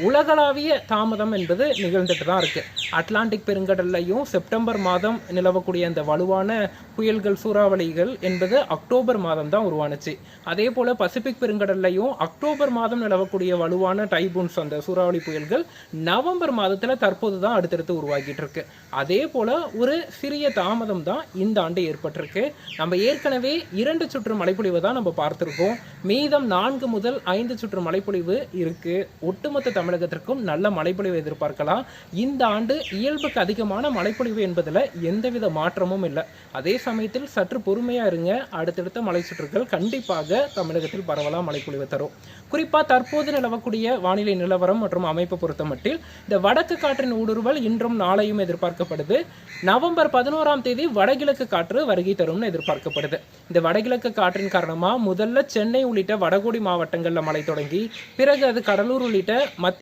உலகளாவிய தாமதம் என்பது நிகழ்ந்துட்டு தான் இருக்குது. அட்லாண்டிக் பெருங்கடல்லையும் செப்டம்பர் மாதம் நிலவக்கூடிய அந்த வலுவான புயல்கள் சூறாவளிகள் என்பது அக்டோபர் மாதம் தான் உருவானுச்சு. அதே போல் பசிபிக் பெருங்கடல்லையும் அக்டோபர் மாதம் நிலவக்கூடிய வலுவான டைபூன்ஸ் அந்த சூறாவளி புயல்கள் நவம்பர் மாதத்தில் தற்போது தான் அடுத்தடுத்து உருவாக்கிட்டு இருக்கு. அதே போல் ஒரு சிறிய தாமதம் தான் இந்த ஆண்டு ஏற்பட்டிருக்கு. நம்ம ஏற்கனவே 2 சுற்று மழைப்பொழிவை தான் நம்ம பார்த்துருக்கோம். மீதம் 4 முதல் 5 சுற்று மழைப்பொழிவு இருக்கு. ஒட்டுமொத்த தமிழகத்திற்கும் நல்ல மழைப்பொழிவு எதிர்பார்க்கலாம். இந்த ஆண்டு இயல்புக்கு அதிகமான மழைப்பொழிவு என்பதில் எந்தவித மாற்றமும் இல்லை. அதே சமயத்தில் சற்று பொறுமையா இருங்க. அடுத்தடுத்த மழை சுற்றுகள் கண்டிப்பாக தமிழகத்தில் பரவலாக மழைப்பொழிவு தரும். குறிப்பாக தற்போது நிலவக்கூடிய வானிலை நிலவரம் மற்றும் அமைப்பு பொறுத்த மட்டில் இந்த வடக்கு காற்றின் ஊடுருவல் இன்றும் நாளையும் எதிர்பார்க்கப்படுது. நவம்பர் 11ஆம் தேதி வடகிழக்கு காற்று வருகை தரும்னு எதிர்பார்க்கப்படுது. இந்த வடகிழக்கு காற்றின் காரணமாக முதல்ல சென்னை உள்ளிட்ட வடகோடி மாவட்டங்களில் மழை தொடங்கி பிறகு அது கடலூர் உள்ளிட்ட